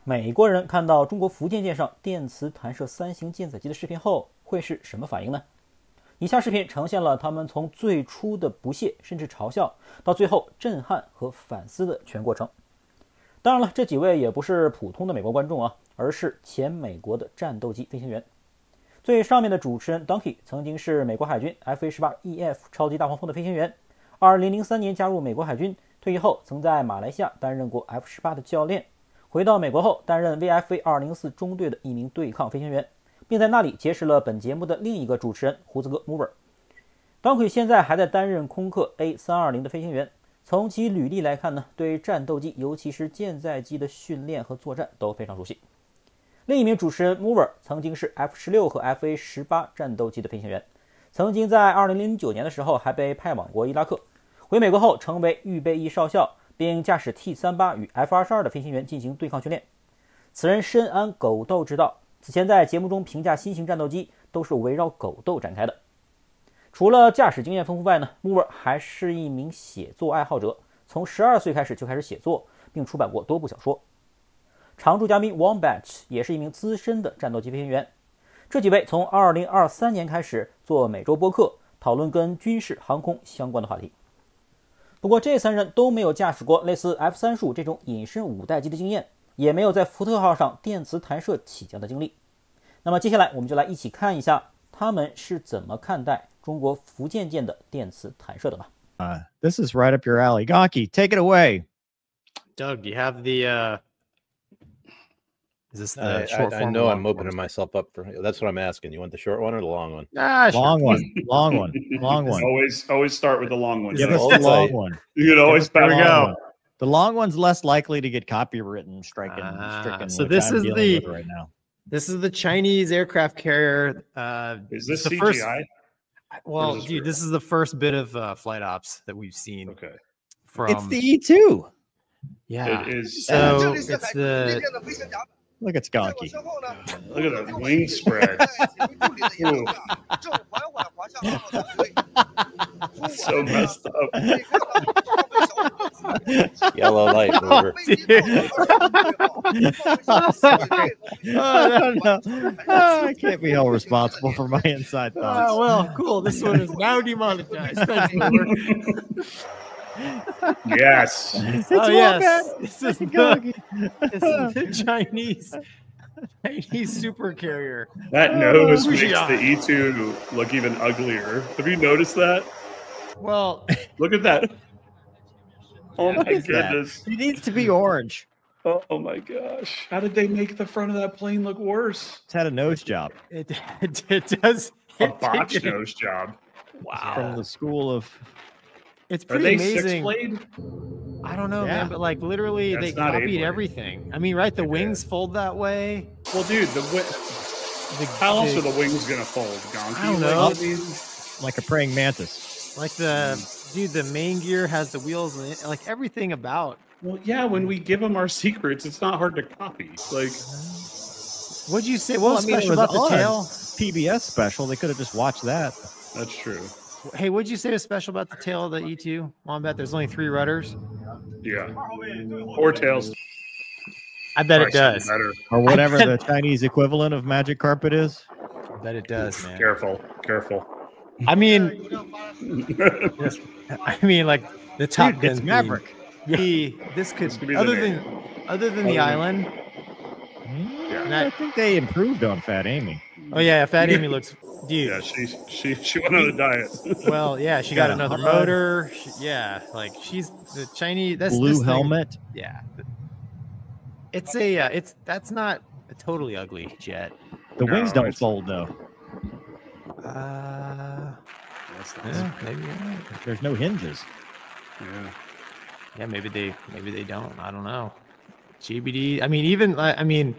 美国人看到中国福建舰上电磁弹射3型舰载机的视频后会是什么反应呢？以下视频呈现了他们从最初的不屑甚至嘲笑，到最后震撼和反思的全过程。当然了，这几位也不是普通的美国观众啊，而是前美国的战斗机飞行员。最上面的主持人 Donkey 曾经是美国海军 FA-18EF 超级大黄蜂的飞行员，2003年加入美国海军，退役后曾在马来西亚担任过 F-18的教练，回到美国后担任 VFA-204 中队的一名对抗飞行员，并在那里结识了本节目的另一个主持人胡子哥 Mover。 Donkey 现在还在担任空客 A320 的飞行员，从其履历来看呢，对战斗机尤其是舰载机的训练和作战都非常熟悉。另一名主持人 Mover 曾经是 F-16 和 FA-18 战斗机的飞行员，曾经在2009年的时候还被派往过伊拉克，回美国后成为预备役少校，并驾驶 T-38 与 F-22 的飞行员进行对抗训练。此人深谙狗斗之道，此前在节目中评价新型战斗机都是围绕狗斗展开的。除了驾驶经验丰富外呢， Mover 还是一名写作爱好者，从12岁开始就开始写作，并出版过多部小说。常驻嘉宾 Wombat 也是一名资深的战斗机飞行员。这几位从2023年开始做每周播客，讨论跟军事航空相关的话题。不过这3人都没有驾驶过类似 F-35 这种隐身五代机的经验，也没有在福特号上电磁弹射起降的经历。那么接下来我们就来一起看一下他们是怎么看待中国福建舰的电磁弹射的吧。This is right up your alley. Gonky, take it away. Doug, do you have the is this the short I form? know I'm opening myself up for that's what I'm asking. You want the short one or the long one? Long one. Long one. Long one. Always start with the long one. Give us the long one. You could always There we go. one. The long one's less likely to get copywritten, stricken. So this is the right now. This is the Chinese aircraft carrier. Is this the CGI? First, well, dude, this is the first bit of flight ops that we've seen. Okay. From It's the E2. Yeah. It is. So it's the. Look at Gonky. Look at the wing spread. So messed up. Yellow light over. I can't be held responsible for my inside thoughts. Oh, well, cool. This one is now demonetized. Thanks, Mover. Yes. Oh, yes. This is the Chinese super carrier. That nose makes the E2 look even uglier. Have you noticed that? Well, look at that. Oh my goodness. It needs to be orange. Oh my gosh. How did they make the front of that plane look worse? It's had a nose job. It does. A botched nose job. Wow. From the school of... It's pretty amazing. Six-blade? I don't know, man, but like literally they copied everything. I mean, right? The wings fold that way. Well, dude, how else are the wings gonna fold, Gonky? I don't know. Like a praying mantis. Like the main gear has the wheels, and like everything about. Well, yeah, when we give them our secrets, it's not hard to copy. Like, what'd you say? What was special about the tail? PBS special. They could have just watched that. That's true. Hey, what'd you say was special about the tail of the E2? Wombat, there's only 3 rudders. Yeah. 4 tails. I bet it does. Better. Or whatever the Chinese equivalent of magic carpet is. I bet it does, man. Careful. I mean, like the Top Gun Maverick. This could be other than the island. Yeah, I think they improved on Fat Amy. Oh yeah, Fat Amy looks. Dude. Yeah, she went on a diet. Well, yeah, she got another motor. Like she's the Chinese. That's blue helmet. Yeah, it's that's not a totally ugly jet. The wings don't fold though. Maybe there's no hinges. Yeah, maybe they don't. I don't know. GBD. I mean,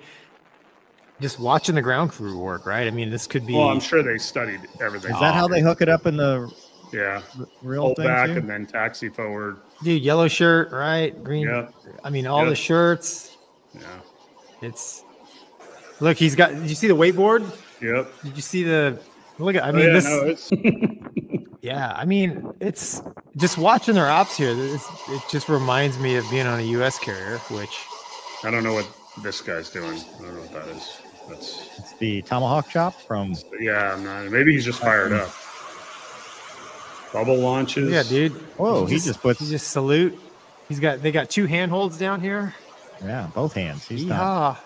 just watching the ground crew work, right? I mean, this could be. Well, I'm sure they studied everything. Is that how they hook it up in the? Yeah. Real Hold thing back too? and then taxi forward. Dude, yellow shirt, right? Green. Yep. I mean, all the shirts. Yeah. It's. Look, he's got. Did you see the wakeboard? Yep. Did you see the? Look at. I mean, this. No, it's... Yeah, I mean, it's just watching their ops here. It just reminds me of being on a U.S. carrier, which I don't know what this guy's doing. I don't know what that is. It's the tomahawk chop from. Yeah, maybe he's just fired up. Bubble launches. Yeah, dude. Whoa, he just salute. They got 2 handholds down here. Yeah, both hands. He's done.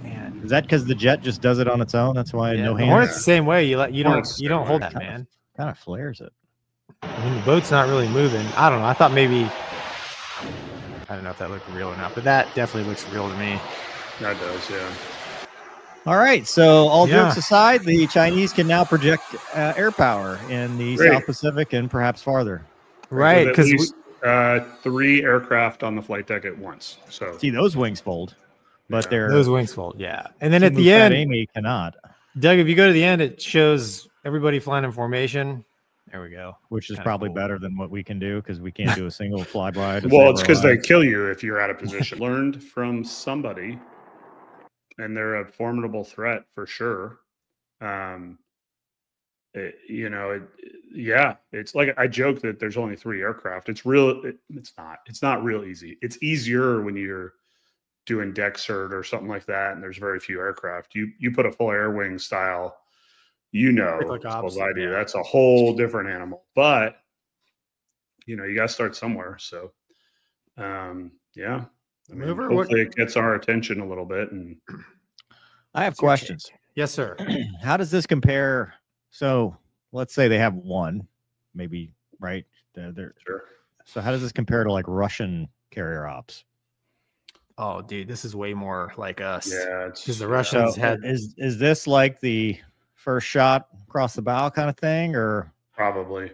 Man, is that because the jet just does it on its own? That's why no hands. Hornet's the same way. You don't hold that, man. Kind of flares it. I mean, the boat's not really moving. I don't know. I thought maybe. I don't know if that looked real or not, but that definitely looks real to me. That does, yeah. All right. So all jokes aside, the Chinese can now project air power in the South Pacific and perhaps farther. Right, because 3 aircraft on the flight deck at once. So see those wings fold, but those wings fold. Yeah, and then at the end, Amy cannot. Doug, if you go to the end, it shows everybody flying in formation. There we go. Which is probably better than what we can do because we can't do a single flyby. Well, it's because they kill you if you're out of position. Learned from somebody, and they're a formidable threat for sure. It's like I joke that there's only 3 aircraft. It's real. It's not. It's not real easy. It's easier when you're doing deck cert or something like that, and there's very few aircraft. You put a full air wing style. As I do, that's a whole different animal. But you got to start somewhere. So, hopefully it gets our attention a little bit. And I have questions. Yes, sir. How does this compare? So, let's say they have 1, maybe, right? Sure. So, how does this compare to like Russian carrier ops? Oh, dude, this is way more like us. Yeah, because the Russians had. Is this like the first shot across the bow kind of thing, or probably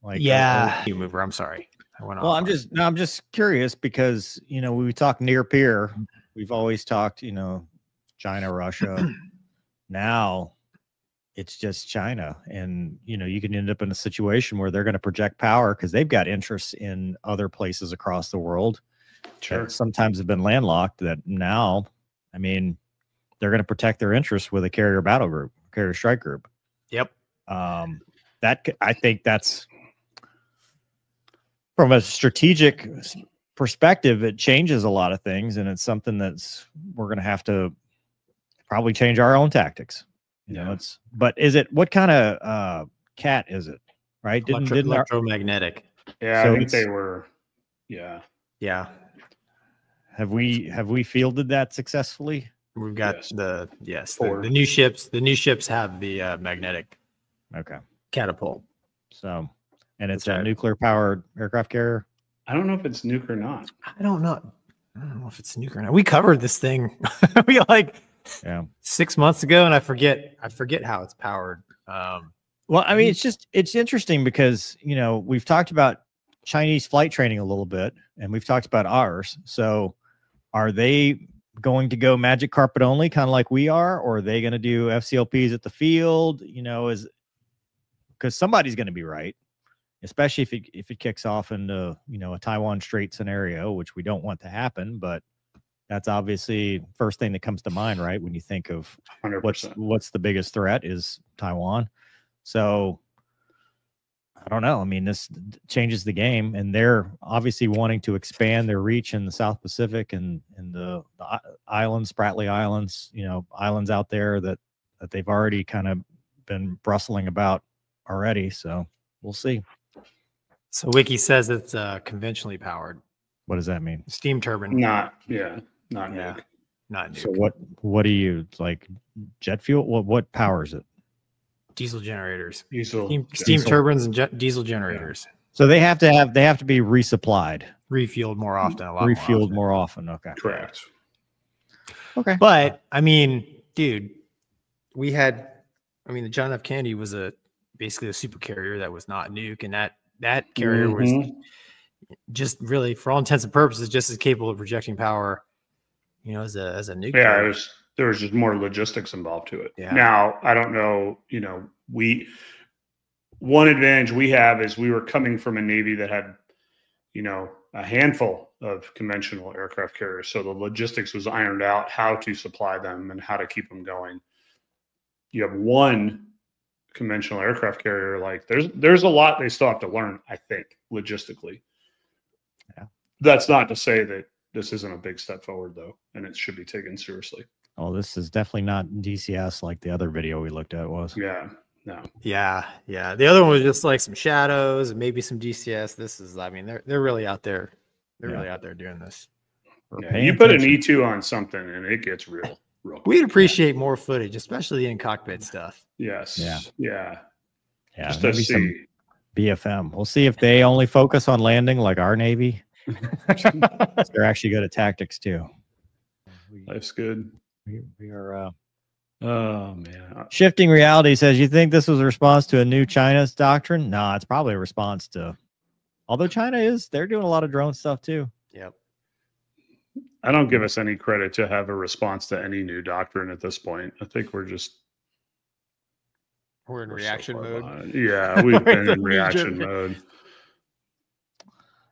like you mover? I'm sorry, I went off. Well, I'm just curious because when we talk near peer, we've always talked China, Russia. Now it's just China, and you can end up in a situation where they're going to project power because they've got interests in other places across the world. Sure. That sometimes have been landlocked. That now, I mean, they're going to protect their interests with a carrier battle group. Carrier strike group. Yep. I think that's from a strategic perspective, it changes a lot of things, and it's something we're going to have to probably change our own tactics. But is it what kind of cat is it? Right? Didn't electromagnetic. Yeah, so I think they were. Yeah. Have we fielded that successfully? We've got the new ships. The new ships have the magnetic catapult. So, and it's a nuclear powered aircraft carrier. I don't know if it's nuke or not. I don't know if it's nuke or not. We covered this thing 6 months ago, and I forget how it's powered. Well, I mean, it's interesting because we've talked about Chinese flight training a little bit, and we've talked about ours. So, are they going to go magic carpet only, kind of like we are, or are they going to do FCLPs at the field? Is because somebody's going to be right, especially if it kicks off into a Taiwan Strait scenario, which we don't want to happen. But that's obviously first thing that comes to mind, right? When you think of 100%. what's the biggest threat is Taiwan. So I don't know. I mean, this changes the game, and they're obviously wanting to expand their reach in the South Pacific and the islands, Spratly Islands, islands out there that they've already kind of been brustling about already. So we'll see. So Wiki says it's conventionally powered. What does that mean? Steam turbine. Not nuke. Not nuke. So what do you like? Jet fuel? What powers it? Diesel generators, Steam turbines, and diesel generators. So they have to be resupplied, refueled more often. More often. Okay, correct. Okay, but I mean, dude, the John F. Kennedy was basically a super carrier that was not nuke, and that carrier was just really, for all intents and purposes, just as capable of projecting power, as a nuke. Yeah, carrier. There was just more logistics involved to it. Yeah. Now, I don't know, one advantage we have is we were coming from a Navy that had, a handful of conventional aircraft carriers. So the logistics was ironed out, how to supply them and how to keep them going. You have one conventional aircraft carrier, like there's a lot they still have to learn, I think, logistically. Yeah. That's not to say that This isn't a big step forward though, and it should be taken seriously. Oh, this is definitely not DCS like the other video we looked at was. Yeah. No. Yeah. The other one was just like some shadows and maybe some DCS. This is, I mean, they're really out there. They're really out there doing this. Yeah, you put an E2 on something and it gets real quick. We'd appreciate more footage, especially in cockpit stuff. Yes. Yeah. Just to see. BFM. We'll see if they only focus on landing like our Navy. They're actually good at tactics too. Life's good. We are oh man. Shifting Reality says, you think this was a response to a new China's doctrine? No, it's probably a response to, although they're doing a lot of drone stuff too. Yep. I don't give us any credit to have a response to any new doctrine at this point. I think we're in reaction mode. Yeah, we've been in reaction mode.